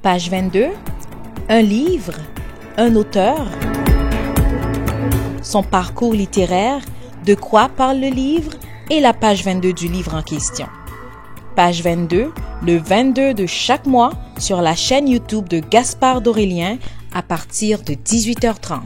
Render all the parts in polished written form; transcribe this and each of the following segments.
Page 22. Un livre, un auteur, son parcours littéraire, de quoi parle le livre et la page 22 du livre en question. Page 22, le 22 de chaque mois sur la chaîne YouTube de Gaspard d'Aurélien à partir de 18h30.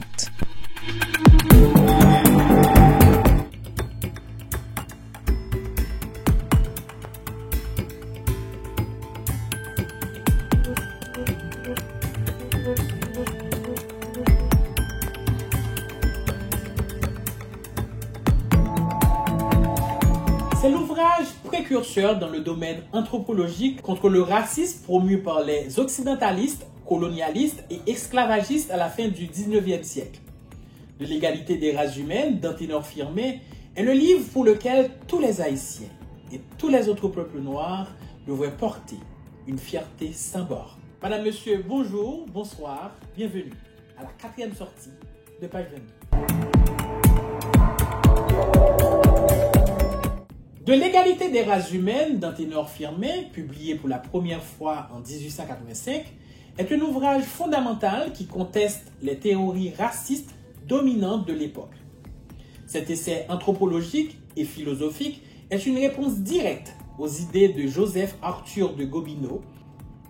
C'est l'ouvrage précurseur dans le domaine anthropologique contre le racisme promu par les occidentalistes, colonialistes et esclavagistes à la fin du 19e siècle. De l'égalité des races humaines d'Anténor Firmet est le livre pour lequel tous les Haïtiens et tous les autres peuples noirs devraient porter une fierté sans bord. Madame, Monsieur, bonjour, bonsoir, bienvenue à la 4e sortie de Page 22. De l'égalité des races humaines d'Anténor Firmet, publié pour la première fois en 1885, est un ouvrage fondamental qui conteste les théories racistes dominantes de l'époque. Cet essai anthropologique et philosophique est une réponse directe aux idées de Joseph Arthur de Gobineau,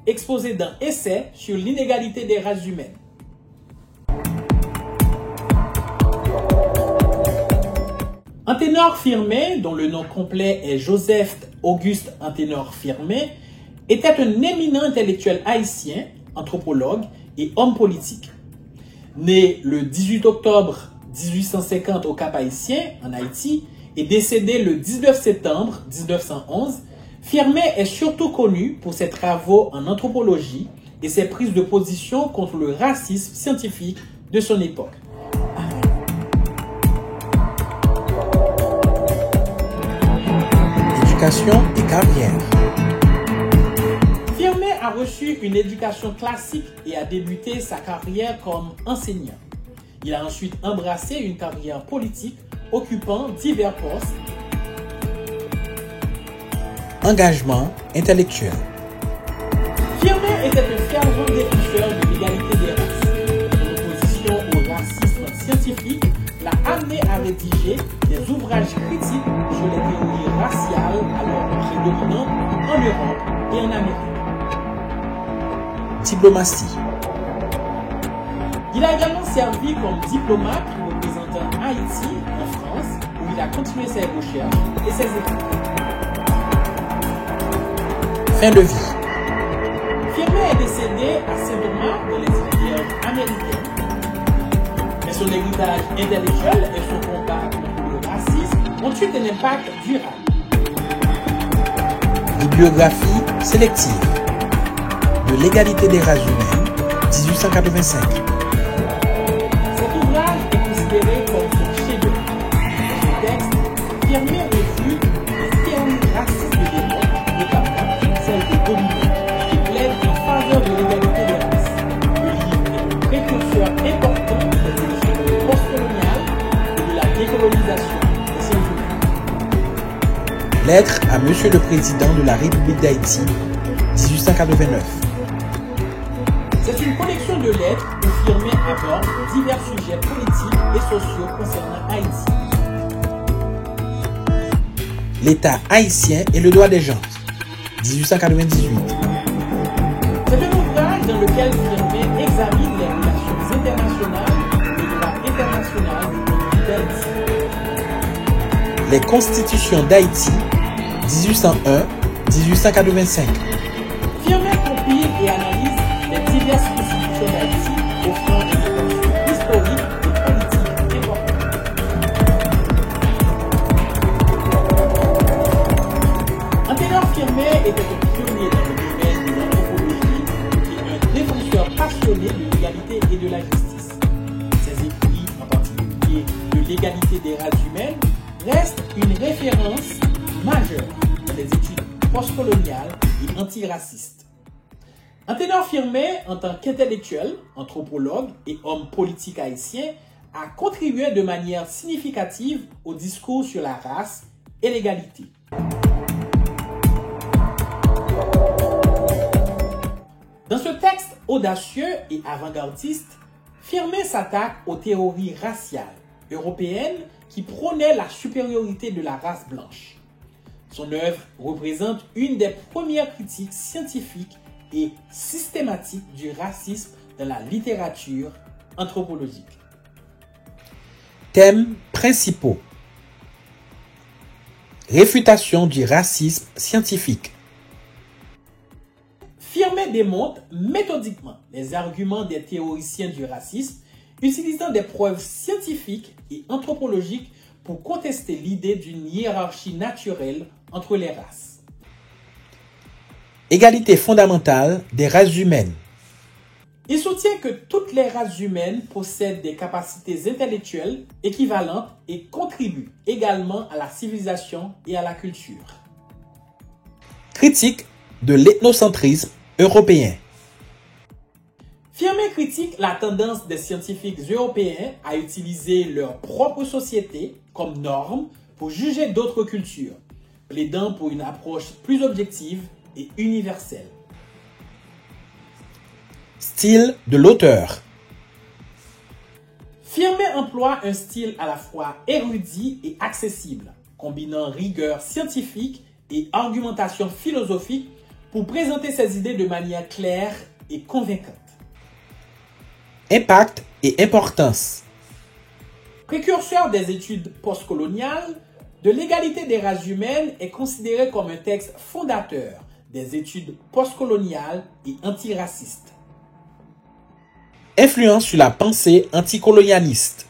exposé dans Essai sur l'inégalité des races humaines. Anténor Firmet, dont le nom complet est Joseph Auguste Anténor Firmet, était un éminent intellectuel haïtien, anthropologue et homme politique. Né le 18 octobre 1850 au Cap-Haïtien, en Haïti, et décédé le 19 septembre 1911, Firmet est surtout connu pour ses travaux en anthropologie et ses prises de position contre le racisme scientifique de son époque. Éducation et carrière. Firmet a reçu une éducation classique et a débuté sa carrière comme enseignant. Il a ensuite embrassé une carrière politique occupant divers postes. Engagement intellectuel. Firmet était un fervent défenseur de l'égalité des races. Son opposition au racisme scientifique l'a amené à rédiger des ouvrages critiques sur les théories raciales alors prédominantes en Europe et en Amérique. Diplomatie. Il a également servi comme diplomate représentant Haïti en France, où il a continué ses recherches et ses études. Fin de vie. Firmet est décédé à Saint-Thomas dans les îles Vierges américaines. Mais son héritage intellectuel et son combat contre le racisme ont eu un impact durable. Bibliographie sélective. De l'égalité des races humaines, 1885. Cet ouvrage est considéré comme son chef-d'œuvre. Dans ce texte, Firmet refute les théories racistes de l'époque, notamment celles de Gobineau, qui plaident en faveur de l'égalité des races. Le livre est un précurseur important des études postcoloniales et de la décolonisation des sciences humaines. Lettre à Monsieur le Président de la République d'Haïti, 1889. C'est une collection de lettres où Firmet aborde divers sujets politiques et sociaux concernant Haïti. L'État haïtien et le droit des gens, 1898. C'est un ouvrage dans lequel Firmet examine les relations internationales et le droit international du point de vue d'Haïti. Les constitutions d'Haïti, 1801-1885. Firmet compile et analyse les diverses constitutions d'Haïti, offrant une réponse historique et politique importante. Anténor Firmet était un pionnier dans le domaine de l'anthropologie et un défenseur passionné de l'égalité et de la justice. Ses écrits, en particulier de l'égalité des races humaines, restent une référence majeure dans les études postcoloniales et antiracistes. Anténor Firmet, en tant qu'intellectuel, anthropologue et homme politique haïtien, a contribué de manière significative au discours sur la race et l'égalité. Dans ce texte audacieux et avant-gardiste, Firmin s'attaque aux théories raciales européennes qui prônaient la supériorité de la race blanche. Son œuvre représente une des premières critiques scientifiques et systématiques du racisme dans la littérature anthropologique. Thèmes principaux. Réfutation du racisme scientifique. Firmin démontre méthodiquement les arguments des théoriciens du racisme, utilisant des preuves scientifiques et anthropologiques pour contester l'idée d'une hiérarchie naturelle entre les races. Égalité fondamentale des races humaines. Il soutient que toutes les races humaines possèdent des capacités intellectuelles équivalentes et contribuent également à la civilisation et à la culture. Critique de l'ethnocentrisme européen. Firmin critique la tendance des scientifiques européens à utiliser leur propre société comme norme pour juger d'autres cultures, plaidant pour une approche plus objective et universelle. Style de l'auteur. Firmin emploie un style à la fois érudit et accessible, combinant rigueur scientifique et argumentation philosophique pour présenter ses idées de manière claire et convaincante. Impact et importance. Précurseur des études postcoloniales, De l'égalité des races humaines est considéré comme un texte fondateur des études postcoloniales et antiracistes. Influence sur la pensée anticolonialiste.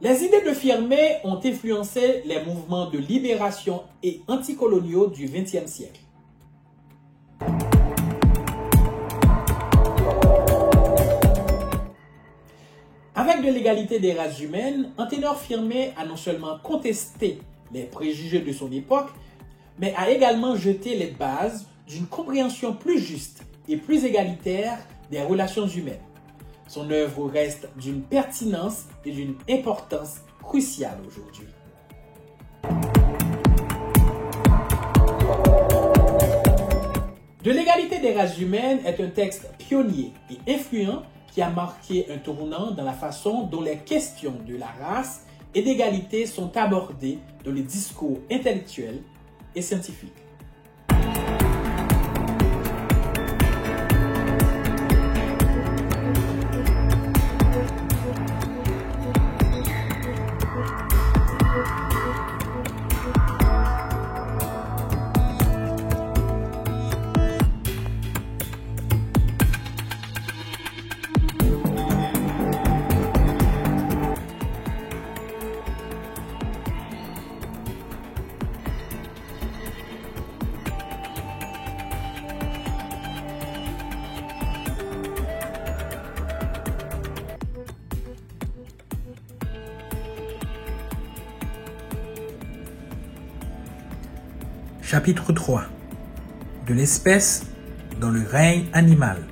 Les idées de Firmin ont influencé les mouvements de libération et anticoloniaux du XXe siècle. Avec de l'égalité des races humaines, Anténor Firmin a non seulement contesté les préjugés de son époque, mais a également jeté les bases d'une compréhension plus juste et plus égalitaire des relations humaines. Son œuvre reste d'une pertinence et d'une importance cruciale aujourd'hui. De l'égalité des races humaines est un texte pionnier et influent qui a marqué un tournant dans la façon dont les questions de la race et d'égalité sont abordées dans les discours intellectuels et scientifiques. Chapitre 3. De l'espèce dans le règne animal.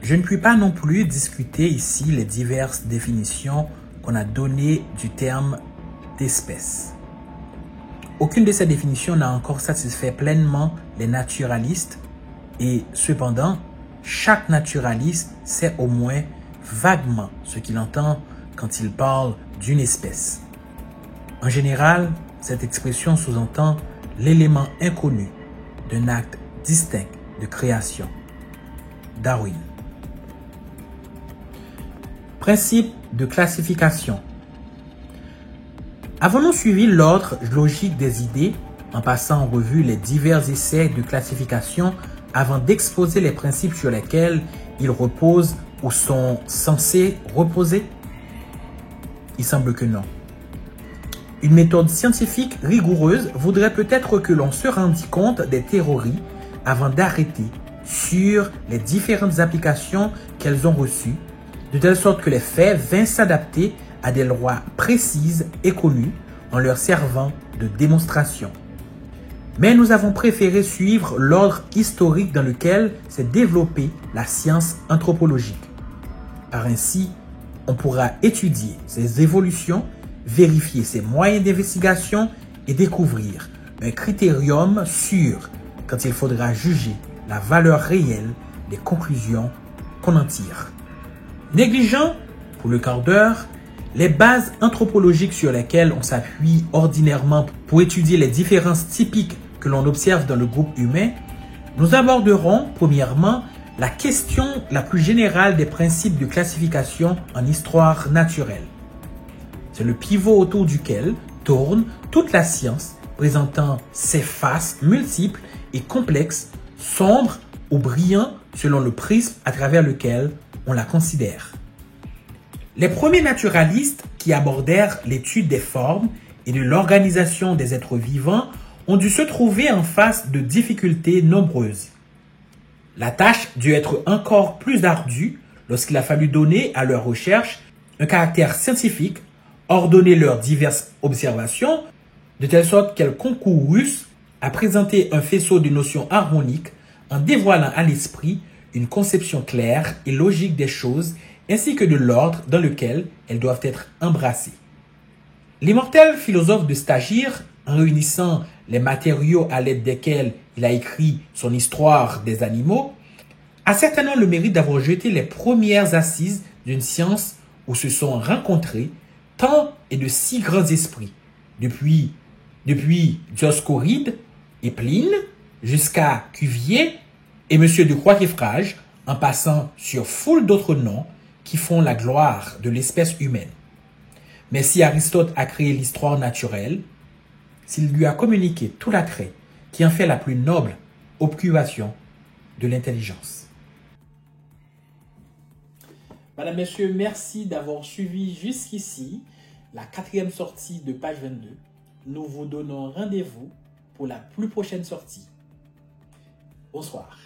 Je ne puis pas non plus discuter ici les diverses définitions qu'on a données du terme d'espèce. Aucune de ces définitions n'a encore satisfait pleinement les naturalistes et cependant, chaque naturaliste sait au moins vaguement ce qu'il entend quand il parle d'une espèce. En général, cette expression sous-entend l'élément inconnu d'un acte distinct de création. Darwin. Principe de classification. Avons-nous suivi l'ordre logique des idées en passant en revue les divers essais de classification avant d'exposer les principes sur lesquels ils reposent ou sont censés reposer? Il semble que non. Une méthode scientifique rigoureuse voudrait peut-être que l'on se rendît compte des théories avant d'arrêter sur les différentes applications qu'elles ont reçues, de telle sorte que les faits vinssent s'adapter à des lois précises et connues en leur servant de démonstration. Mais nous avons préféré suivre l'ordre historique dans lequel s'est développée la science anthropologique. Par ainsi, on pourra étudier ces évolutions, vérifier ses moyens d'investigation et découvrir un critérium sûr quand il faudra juger la valeur réelle des conclusions qu'on en tire. Négligeant, pour le quart d'heure, les bases anthropologiques sur lesquelles on s'appuie ordinairement pour étudier les différences typiques que l'on observe dans le groupe humain, nous aborderons premièrement la question la plus générale des principes de classification en histoire naturelle. C'est le pivot autour duquel tourne toute la science, présentant ses faces multiples et complexes, sombres ou brillants selon le prisme à travers lequel on la considère. Les premiers naturalistes qui abordèrent l'étude des formes et de l'organisation des êtres vivants ont dû se trouver en face de difficultés nombreuses. La tâche dut être encore plus ardue lorsqu'il a fallu donner à leurs recherches un caractère scientifique, ordonner leurs diverses observations, de telle sorte qu'elles concourussent à présenter un faisceau de notions harmoniques en dévoilant à l'esprit une conception claire et logique des choses ainsi que de l'ordre dans lequel elles doivent être embrassées. L'immortel philosophe de Stagir, en réunissant les matériaux à l'aide desquels il a écrit son histoire des animaux, a certainement le mérite d'avoir jeté les premières assises d'une science où se sont rencontrés tant et de si grands esprits, depuis Dioscoride et Pline jusqu'à Cuvier et M. de Croix-Queffrage, en passant sur foule d'autres noms qui font la gloire de l'espèce humaine. Mais si Aristote a créé l'histoire naturelle, s'il lui a communiqué tout l'attrait qui en fait la plus noble occupation de l'intelligence. Madame, Messieurs, merci d'avoir suivi jusqu'ici la 4e sortie de page 22. Nous vous donnons rendez-vous pour la plus prochaine sortie. Bonsoir.